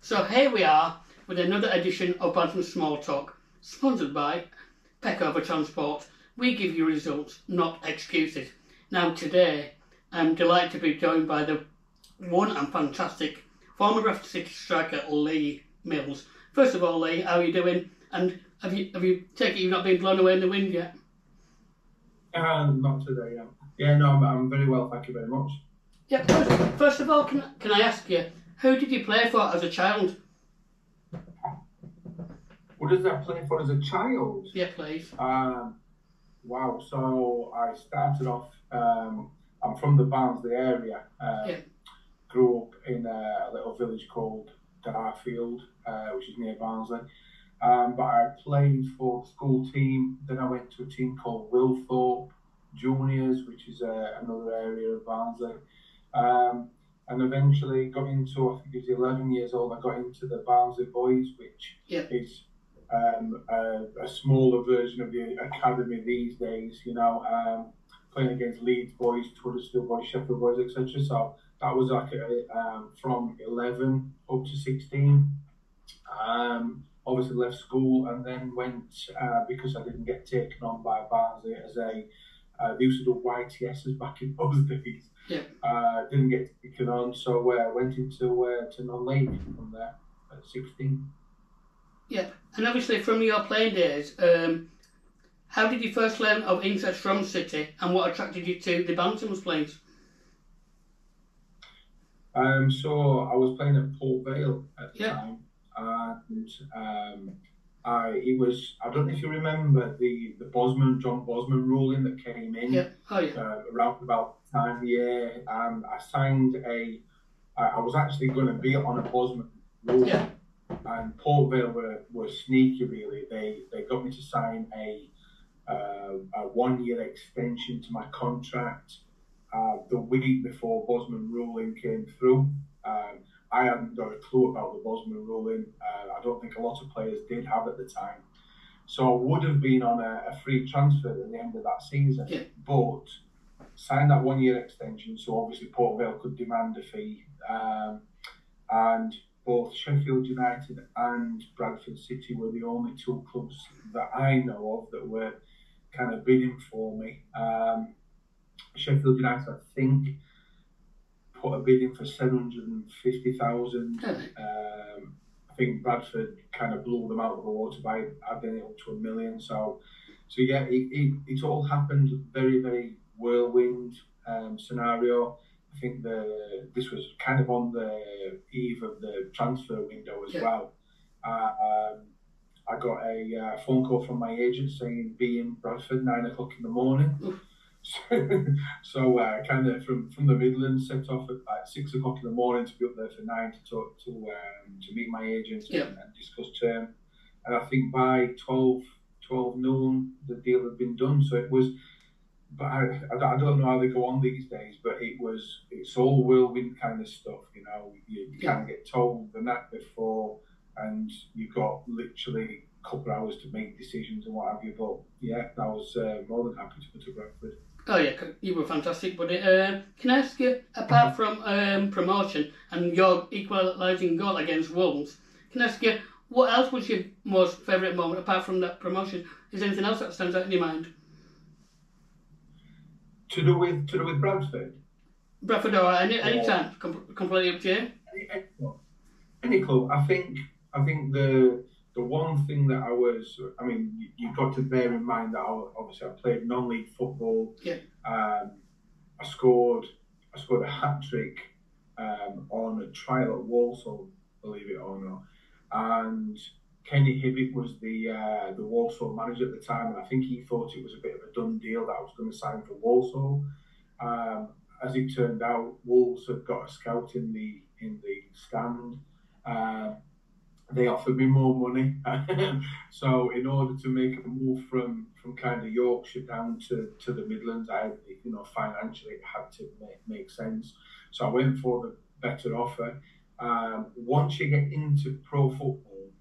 So here we are with another edition of Bantams SmallTalk, sponsored by Peckover Transport. We give you results, not excuses. Now today, I'm delighted to be joined by the one and fantastic former Bradford City Striker, Lee Mills. First of all, Lee, how are you doing? And have you taken you've not been blown away in the wind yet? Not today, no. Yeah, no, I'm very well, thank you very much. Yeah, first of all, can I ask you, who did you play for as a child? What did I play for as a child? Yeah, please. Wow, so I started off, I'm from the Barnsley area. Grew up in a little village called Darfield, which is near Barnsley. But I played for the school team, then I went to a team called Wilthorpe Juniors, which is another area of Barnsley. And eventually got into, I think it was 11 years old, I got into the Barnsley Boys, which is a smaller version of the academy these days, you know, playing against Leeds Boys, Huddersfield Boys, Sheffield Boys, etc. So that was like from 11 up to 16. Obviously left school and then went, because I didn't get taken on by Barnsley as they used to do YTSs back in those days. Didn't get taken on, so went into to non-league from there at 16. Yeah, and obviously from your playing days, how did you first learn of interest from City and what attracted you to the Bantams, please? So I was playing at Port Vale at the time, and I don't know if you remember the John Bosman ruling that came in around about the time, and I signed I was actually going to be on a Bosman ruling, and Port Vale were sneaky really. They got me to sign a 1-year extension to my contract the week before Bosman ruling came through. I hadn't got a clue about the Bosman ruling. I don't think a lot of players did have at the time. So I would have been on a free transfer at the end of that season, but signed that 1-year extension, so obviously Port Vale could demand a fee. And both Sheffield United and Bradford City were the only two clubs that I know of that were kind of bidding for me. Sheffield United, I think, put a bid in for 750,000. I think Bradford kind of blew them out of the water by adding it up to $1 million. So yeah, it all happened very, very whirlwind scenario. I think this was kind of on the eve of the transfer window as well. I got a phone call from my agent saying be in Bradford 9 o'clock in the morning. So kind of from the Midlands, set off at like 6 o'clock in the morning to be up there for 9 to talk to meet my agent and discuss term. And I think by 12 noon the deal had been done. So it was, but I don't know how they go on these days, but it's all whirlwind kind of stuff, you know. You kind of get told the night before, and you've got literally a couple of hours to make decisions and what have you. But yeah, I was more than happy to go to Bradford. Oh yeah, you were fantastic, buddy. Can I ask you, apart from promotion and your equalising goal against Wolves, can I ask you, what else was your most favourite moment apart from that promotion? Is there anything else that stands out in your mind? To do with Bradford? Bradford or any time, completely up to you. Any club. I think the one thing that you've got to bear in mind that I played non-league football. I scored a hat-trick on a trial at Walsall, believe it or not. And Kenny Hibbett was the Walsall manager at the time, and I think he thought it was a bit of a done deal that I was going to sign for Walsall. As it turned out, Wolves had got a scout in the stand. They offered me more money, so in order to make a move from kind of Yorkshire down to the Midlands, financially it had to make sense. So I went for the better offer. Once you get into pro football,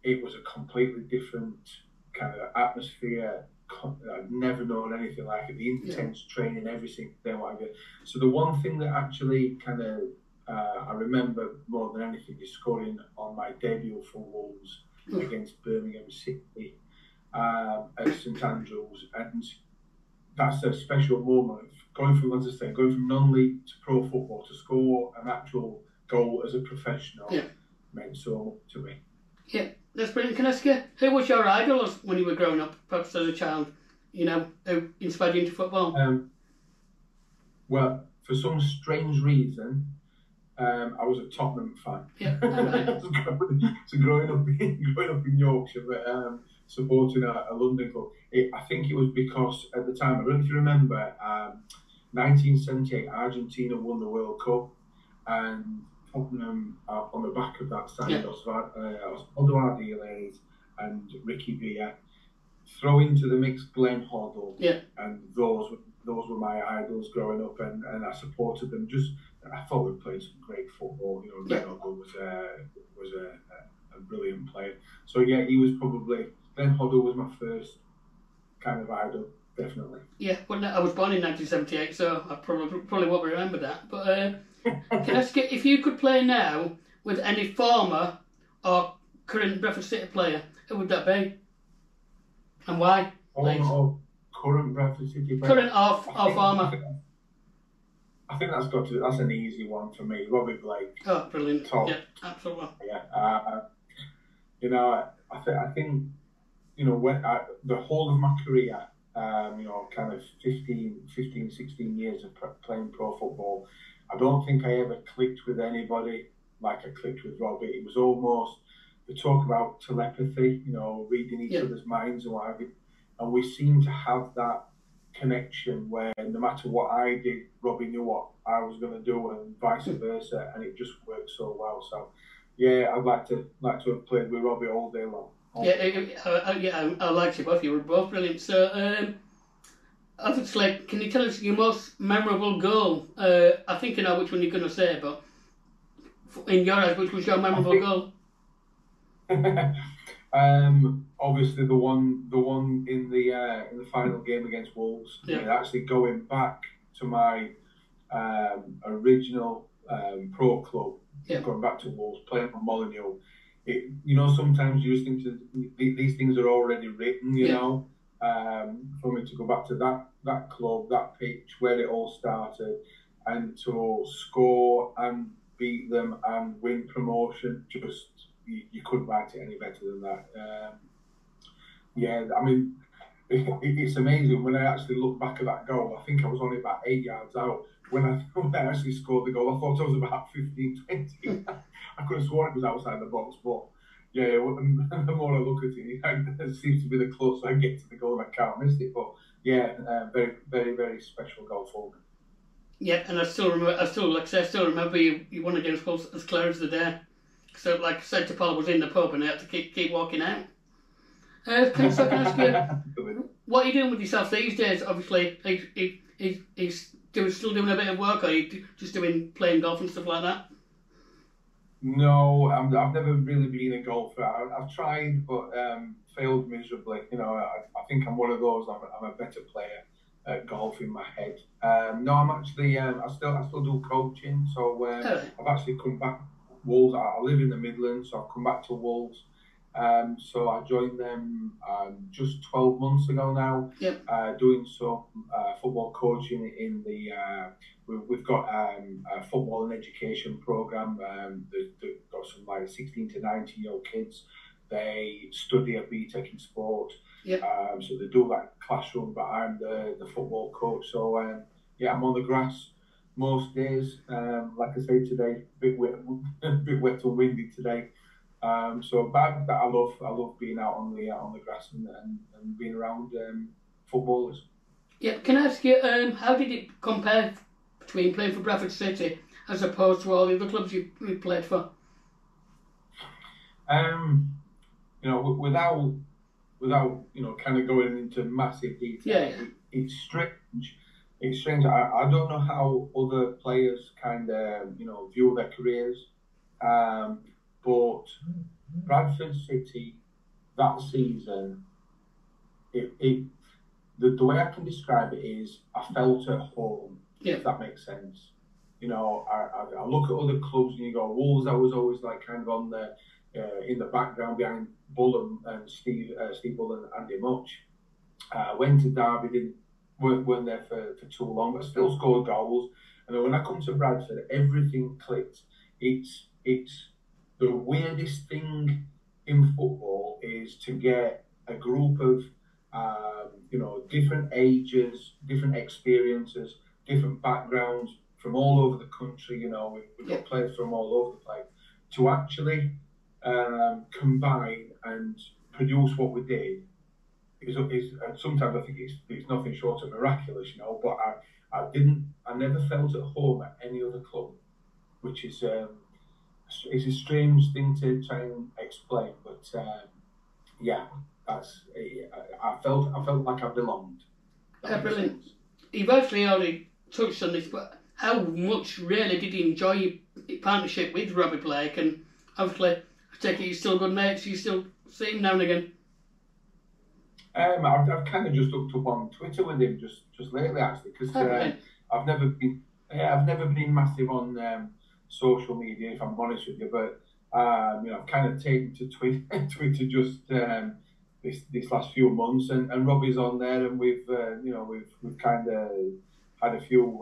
it was a completely different kind of atmosphere. I've never known anything like it. The intense training, everything, then what have you. So the one thing that actually kind of I remember more than anything scoring on my debut for Wolves against Birmingham City at St Andrews, and that's a special moment. Going from, as I say, going from non-league to pro football to score an actual goal as a professional meant so much to me. Yeah, that's brilliant. Can I ask you, who was your idol when you were growing up, perhaps as a child? You know, who inspired you into football? Well, for some strange reason, I was a Tottenham fan. Yeah, right. So growing up in Yorkshire, but supporting a London club. I think it was because at the time, I don't know if you remember, 1978 Argentina won the World Cup, and Tottenham on the back of that signed Osvaldo Ardiles and Ricky Villa. Throw into the mix Glenn Hoddle, and those were my idols growing up, and I supported them. I thought we played some great football. You know, Glenn Hoddle was a brilliant player. So yeah, Glenn Hoddle was my first kind of idol, definitely. Yeah, well, I was born in 1978, so I probably won't remember that. But can I ask you, if you could play now with any former or current Bradford City player, who would that be? And why? Current Bradford City player. Current or former? I think that's an easy one for me. Robbie Blake. Oh, brilliant! Yeah, absolutely. Yeah. You know, I think you know when the whole of my career, you know, kind of 15, 16 years of playing pro football, I don't think I ever clicked with anybody like I clicked with Robbie. It was almost the talk about telepathy, you know, reading each other's minds and what have you. And we seemed to have that connection where no matter what I did, Robbie knew what I was going to do, and vice versa, and it just worked so well. So, yeah, I'd like to have played with Robbie all day long. I liked you both. You were both brilliant. So, obviously, can you tell us your most memorable goal? I think I know which one you're going to say, but in your eyes, which was your memorable goal? Obviously the one in the final game against Wolves. Yeah. Actually going back to my original pro club, going back to Wolves, playing for Molineux. You know, sometimes you just think these things are already written. You know, for me to go back to that club, that pitch where it all started, and to score and beat them and win promotion, just. You couldn't write it any better than that. I mean, it's amazing when I actually look back at that goal. I think I was only about 8 yards out when I actually scored the goal. I thought I was about 15, 20. I could have sworn it was outside the box, but yeah, the more I look at it, it seems to be the closer I get to the goal, I can't miss it. But yeah, very, very, very special goal for me. Yeah, and I still remember you won against Wolves as clear as the day. So, like I said to Paul, I was in the pub and I had to keep walking out. Can I ask you, what are you doing with yourself these days? Obviously, he's still doing a bit of work, or are you just playing golf and stuff like that? No, I've never really been a golfer. I've tried, but failed miserably. You know, I think I'm one of those. I'm a better player at golf in my head. No, I'm actually I still do coaching. So I've actually come back. Wolves. I live in the Midlands, so I've come back to Wolves. So I joined them just 12 months ago now. Yep. Doing some football coaching in the. We've got a football and education program. They've got some like 16 to 19-year-old kids. They study at BTEC in sport. Yep. So they do like classroom, but I'm the football coach. So I'm on the grass most days. Like I say today, a bit wet and windy today. But I love being out on the grass and being around footballers. Yeah, can I ask you, how did it compare between playing for Bradford City as opposed to all the other clubs you played for? Without kind of going into massive detail, it's strange. It's strange. I don't know how other players kind of view their careers, but Bradford City that season, the way I can describe it is I felt at home. Yeah. If that makes sense. you know, I look at other clubs and you go, Wolves, I was always like kind of on the in the background behind Bull and Steve Bull and Andy Much. Went to Derby, weren't there for too long, but still scored goals. And then when I come to Bradford, everything clicked. It's the weirdest thing in football is to get a group of you know, different ages, different experiences, different backgrounds from all over the country. You know, we've got players from all over the place to actually combine and produce what we did. Is sometimes I think it's nothing short of miraculous, you know. But I never felt at home at any other club, which is it's a strange thing to try and explain. But yeah, I felt like I belonged. Brilliant. You've actually already touched on this, but how much really did you enjoy your partnership with Robbie Blake? And obviously, I take it you're still good mates. You still see him now and again. I've kind of just looked up on Twitter with him just lately, actually, because I've never been massive on social media, if I'm honest with you. But you know, I've kind of taken to Twitter just this last few months, and Robbie's on there, and we've you know, we've kind of had a few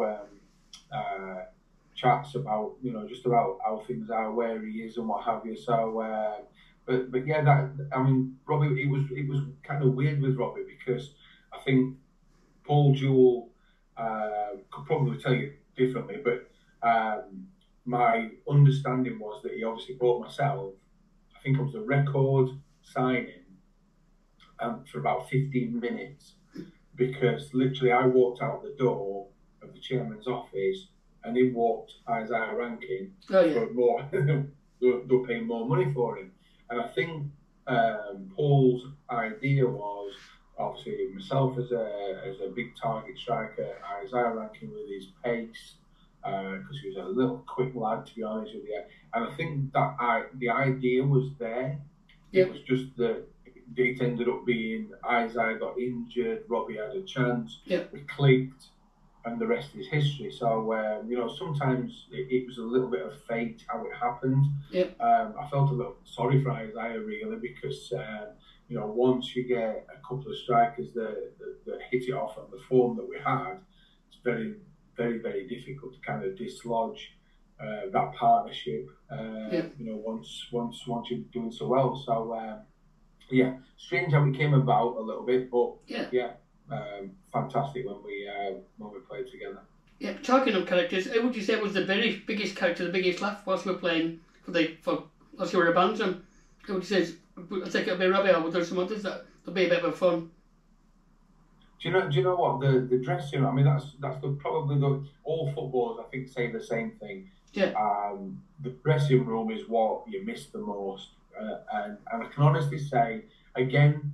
chats about, you know, just about how things are, where he is, and what have you. So. But yeah, I mean, Robbie, it was kind of weird with Robbie, because I think Paul Jewell could probably tell you differently, but my understanding was that he obviously bought myself, I think it was a record signing for about 15 minutes, because literally I walked out the door of the chairman's office and he walked Isaiah Rankin for more, they're paying more money for him. And I think Paul's idea was, obviously, myself as a big target striker, Isaiah Rankin with his pace, because he was a little quick lad, to be honest with you. And I think that the idea was there. It was just that it ended up being Isaiah got injured, Robbie had a chance, we clicked, and the rest is history. So, you know, sometimes it was a little bit of fate how it happened. I felt a little sorry for Isaiah, really, because, you know, once you get a couple of strikers that hit it off on the form that we had, it's very, very, very difficult to kind of dislodge that partnership, you know, once you're doing so well. So, yeah, strange how it came about a little bit, but yeah. Fantastic when we played together. Yeah, talking of characters, who would you say was the very biggest character, the biggest laugh whilst we were playing for whilst you were a Bantam? Who would you say? I think it'll be Robbie, or would there some others that'll be a bit of fun? Do you know what, the dressing room? I mean, that's probably all footballers, I think, say the same thing. Yeah. The dressing room is what you miss the most, and I can honestly say, again,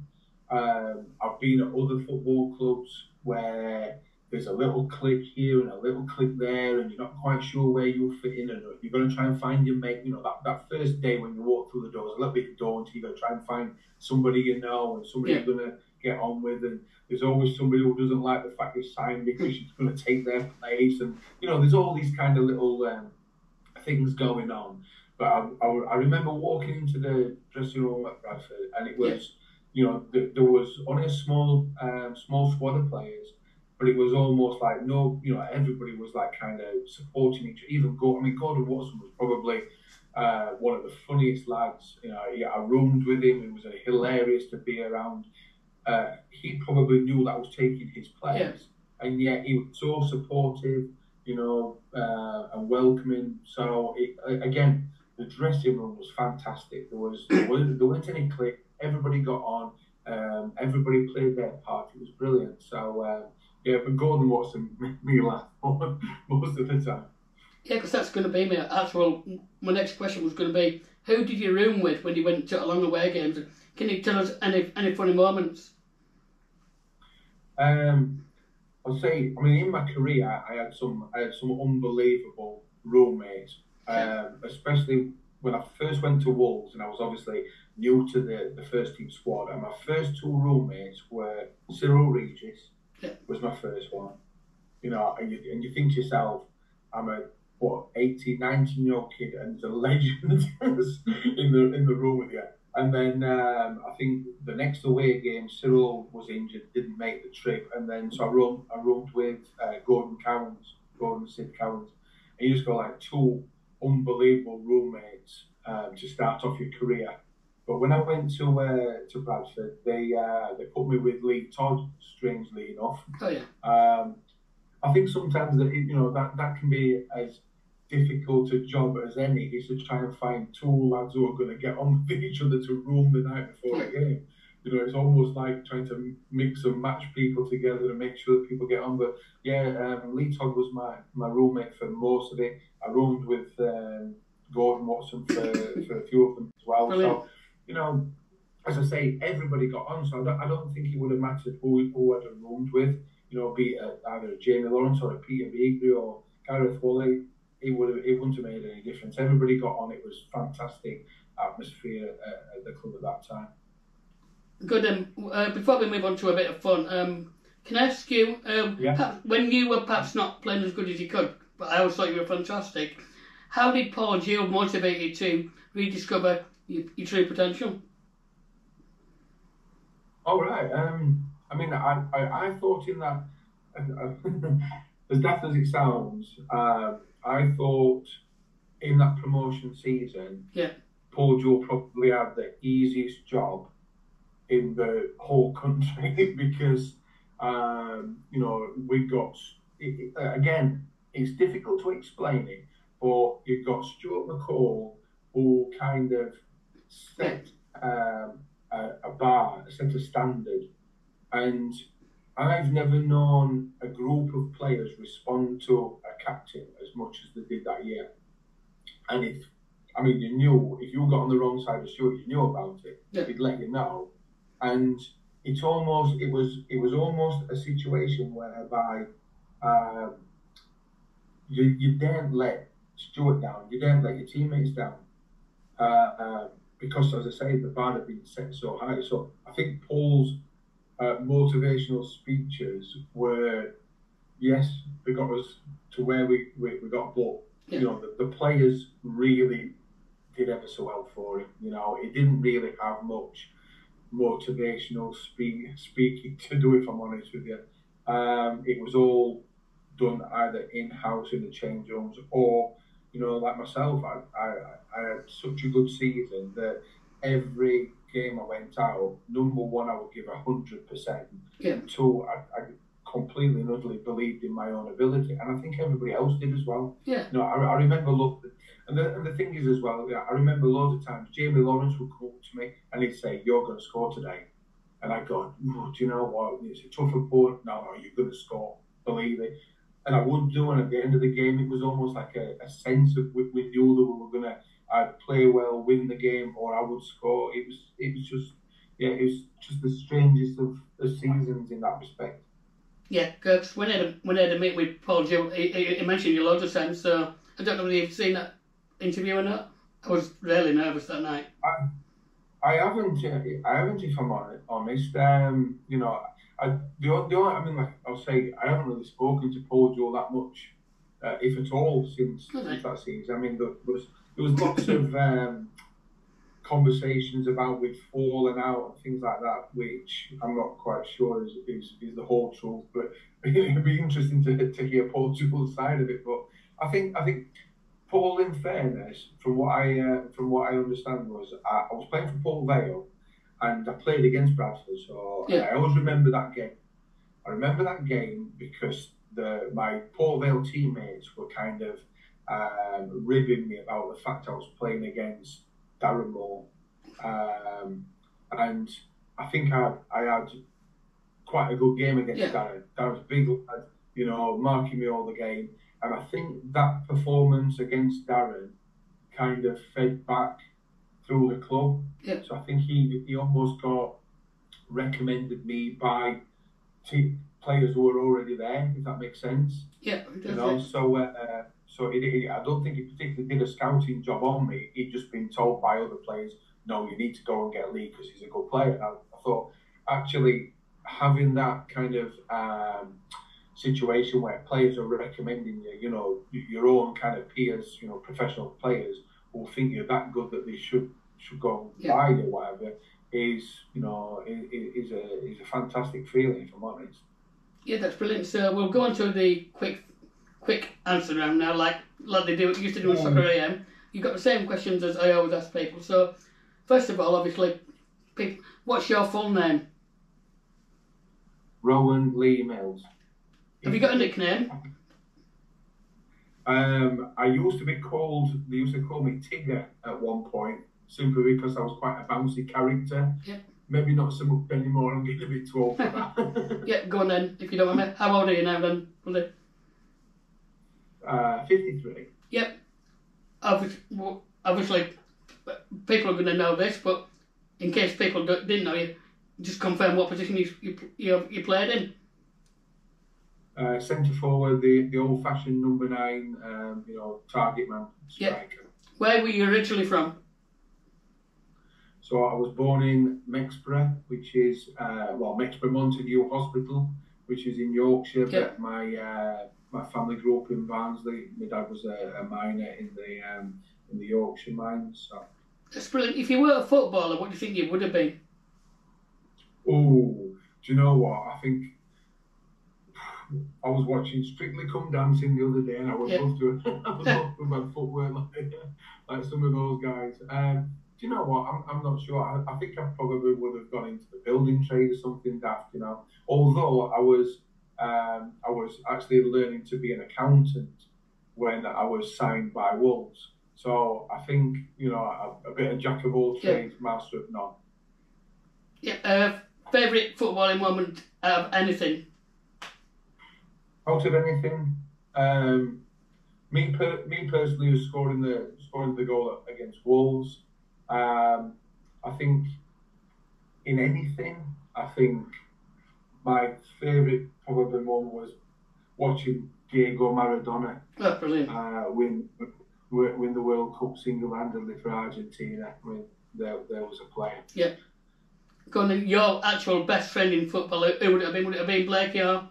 I've been at other football clubs where there's a little click here and a little click there, and you're not quite sure where you'll fit in, and you're going to try and find your mate. You know, that first day when you walk through the doors, a little bit daunting. You've got to try and find somebody you know and somebody you're going to get on with, and there's always somebody who doesn't like the fact you're signed because you're going to take their place, and you know, there's all these kind of little things going on. But I remember walking into the dressing room at Bradford, and it was, you know, there was only a small squad of players, but it was almost like you know, everybody was like kind of supporting each other. Even Gordon Watson was probably one of the funniest lads. You know, I roomed with him. It was hilarious to be around. He probably knew that I was taking his place, and yet he was so supportive, you know, and welcoming. So again, the dressing room was fantastic. There weren't any click. Everybody got on. Everybody played their part. It was brilliant. So yeah, but Gordon Watson made me laugh most of the time. Yeah, because that's going to be my next question was going to be, who did you room with when you went to along away games? Can you tell us any funny moments? I'll say, I mean, in my career, I had some unbelievable roommates, especially when I first went to Wolves, and I was obviously new to the first team squad. And my first two roommates were Cyril Regis, was my first one. You know, and you think to yourself, I'm a 18, 19-year-old kid, and there's a legend in the room with you. And then I think the next away game, Cyril was injured, didn't make the trip, and then so I roomed with Gordon Sid Cowans, and you just got like two unbelievable roommates to start off your career. But when I went to Bradford, they put me with Lee Todd, strangely enough. Oh yeah. I think sometimes that can be as difficult a job as any, is to try and find two lads who are going to get on with each other to room the night before a game. It's almost like trying to mix and match people together to make sure that people get on. But yeah, Lee Todd was my roommate for most of it. I roomed with Gordon Watson for a few of them as well. Brilliant. So, as I say, everybody got on. So I don't think it would have mattered who I'd have roomed with. Be it either Jamie Lawrence or a Peter Beagley or Gareth Woolley. It wouldn't have made any difference. Everybody got on. It was fantastic atmosphere at the club at that time. Good. Before we move on to a bit of fun, can I ask you, when you were perhaps not playing as good as you could, but I always thought you were fantastic, how did Paul Gill motivate you to rediscover your true potential? All right. I mean, I thought in that, as daft as it sounds, I thought in that promotion season, Paul Gill probably had the easiest job in the whole country because, we got, again, it's difficult to explain it, but you've got Stuart McCall who kind of set a bar, set a standard. And I've never known a group of players respond to a captain as much as they did that year. And you knew, if you got on the wrong side of Stuart, you knew about it. Yeah. He'd let you know. And it was almost a situation whereby you daren't let Stuart down, you daren't let your teammates down. Because, as I say, the bar had been set so high. So I think Paul's motivational speeches were, yes, they got us to where we got, but the players really did ever so well for him. He didn't really have much motivational speaking to do, if I'm honest with you. It was all done either in-house in the change rooms or, like myself, I had such a good season that every game I went out, number one, I would give 100%. Yeah. Two, I completely and utterly believed in my own ability, and I think everybody else did as well. Yeah. I remember and the thing is as well, I remember loads of times Jamie Lawrence would come up to me and he'd say, "You're going to score today," and I'd go, "Do you know what? It's a tough opponent. No, you're going to score. Believe it." And I would do, and at the end of the game, it was almost like a sense of we knew that we were going to I'd play well, win the game, or I would score. It was just the strangest of the seasons in that respect. Yeah, because when I had a meet with Paul Gill, he mentioned you loads of times, so I don't know whether you've seen that interview or not. I was really nervous that night. I haven't, if I'm honest. I'll say I haven't really spoken to Paul Gill that much, if at all, since that season. I mean, there was lots of conversations about we'd fallen out and things like that, which I'm not quite sure is the whole truth. But it'd be interesting to hear Paul Gill's side of it. But I think Paul, in fairness, from what I understand, was I was playing for Port Vale and I played against Bradford, so I always remember that game. I remember that game because my Port Vale teammates were kind of ribbing me about the fact I was playing against Darren Moore, and I think I had quite a good game against Darren. Darren's big lad, marking me all the game, and I think that performance against Darren kind of fed back through the club. Yeah. So I think he almost got recommended me by players who were already there, if that makes sense. Yeah. So I don't think he particularly did a scouting job on me. He'd just been told by other players, "No, you need to go and get Lee because he's a good player." And I thought, actually, having that kind of situation where players are recommending you, you know, your own kind of peers, you know, professional players who think you're that good that they should go wide or whatever, is, you know, is a fantastic feeling, if I'm honest. Yeah, that's brilliant. So we'll go on to the quick answer round now, like they used to do on Soccer AM. You've got the same questions as I always ask people. So, first of all, obviously, what's your full name? Rowan Lee Mills. Have you got a nickname? I used to be called, they used to call me Tigger at one point, simply because I was quite a bouncy character. Yep. Maybe not so much anymore, I'm getting a bit too old for that. Yeah, go on then, if you don't mind me. How old are you now then, Willie? 53. Yep. Obviously, people are going to know this, but in case people didn't know you, just confirm what position you played in. Centre forward, the old-fashioned number 9, you know, target man, striker. Yep. Where were you originally from? So I was born in Mexborough, which is Mexborough Montague Hospital, which is in Yorkshire. Yep. But my family grew up in Barnsley. My dad was a miner in the Yorkshire mines. So. That's brilliant. If you were a footballer, what do you think you would have been? Oh, do you know what? I think I was watching Strictly Come Dancing the other day, and I would love to have my footwork like some of those guys. Do you know what? I'm not sure. I think I probably would have gone into the building trade or something daft, you know. Although I was actually learning to be an accountant when I was signed by Wolves. So I think, you know, a bit of jack of all trades, master of none. Yeah. Favourite footballing moment out of anything? Out of anything, me personally, was scoring the goal against Wolves. I think in anything, I think my favourite probably moment was watching Diego Maradona win the World Cup single-handedly for Argentina when there was a player. Yeah. Go on then, your actual best friend in football, who would it have been? Would it have been Blake or?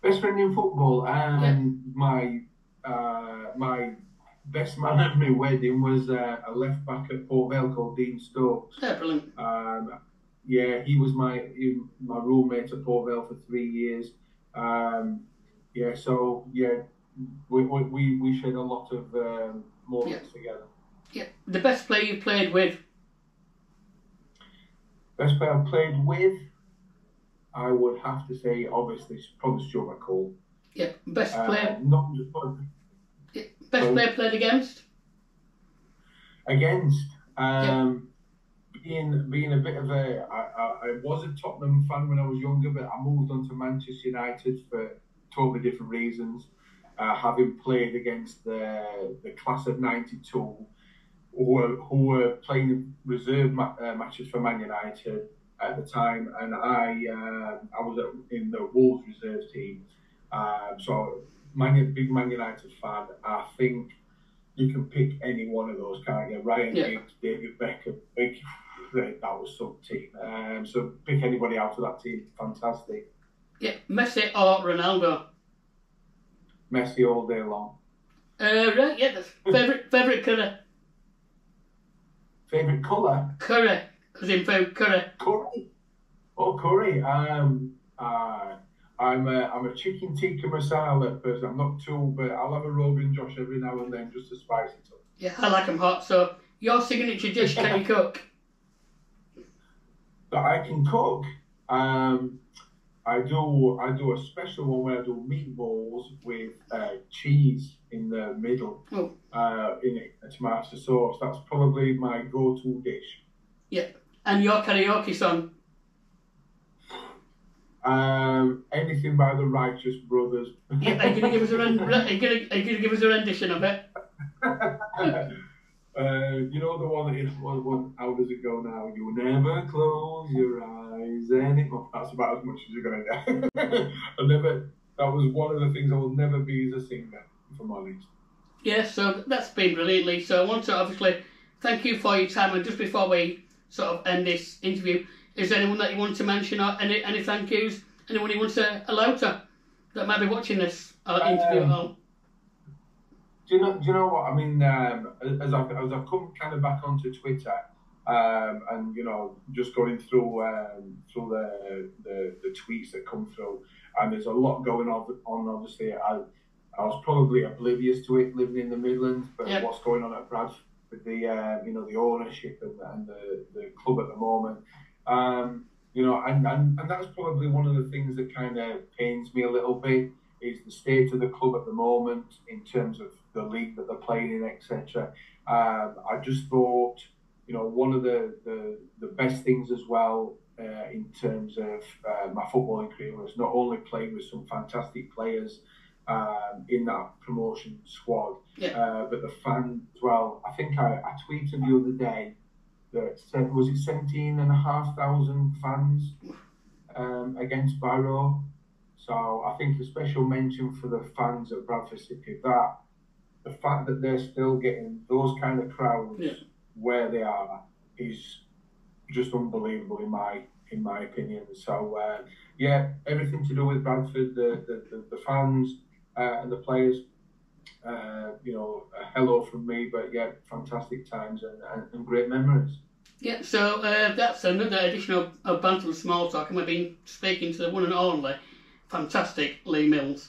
Best friend in football, my best man at my wedding was a left back at Port Vale called Dean Stokes. Yeah, brilliant. He was my roommate at Port Vale for 3 years. We shared a lot of moments together. Yeah, the best player you played with? Best player I played with, I would have to say, obviously, probably Stuart McCall. Yeah, best player. Best player played against? Against, being a bit of I was a Tottenham fan when I was younger, but I moved on to Manchester United for totally different reasons. Having played against the class of '92, who were playing reserve matches for Man United at the time, and I was in the Wolves reserve team. So big Man United fan. I think you can pick any one of those, can't you? Ryan Giggs, David Beckham, that was some team. So pick anybody out of that team, fantastic. Yeah, Messi or Ronaldo? Messi all day long. Right, yeah, that's favourite colour. Favourite colour? Curry, as in curry. Curry? Oh, curry. I'm a chicken tikka masala person. I'm not too, but I'll have a Rogan Josh every now and then just to spice it up. Yeah, I like them hot. So your signature dish, can you cook? That I can cook. I do a special one where I do meatballs with cheese in the middle, in a tomato sauce. That's probably my go-to dish. Yeah, and your karaoke song? Anything by the Righteous Brothers. Yeah, are you gonna give us a rendition of it? You know the one that how does it go now? You never close your eyes that's about as much as you're gonna get. That was one of the things I will never be as a singer, if I'm honest. Yeah, so that's been brilliantly. So I want to obviously thank you for your time, and just before we sort of end this interview, is there anyone that you want to mention or any thank yous? anyone you want to say hello to that might be watching this interview at home? Do you know what I mean? As I've come kind of back onto Twitter, and just going through the tweets that come through, and there's a lot going on. Obviously, I was probably oblivious to it living in the Midlands, but what's going on at Bradford with the the ownership and the club at the moment, and that's probably one of the things that kind of pains me a little bit, is the state of the club at the moment in terms of the league that they're playing in, etc. I just thought, one of the best things as well in terms of my footballing career was not only playing with some fantastic players in that promotion squad, but the fans as well. I think I tweeted the other day that was it 17,500 fans against Barrow. So I think a special mention for the fans at Bradford City, that the fact that they're still getting those kind of crowds where they are is just unbelievable in my opinion. So everything to do with Bradford, the fans and the players, a hello from me. But fantastic times and great memories. Yeah, so that's another edition of Bantams SmallTalk, and we've been speaking to the one and only fantastic Lee Mills.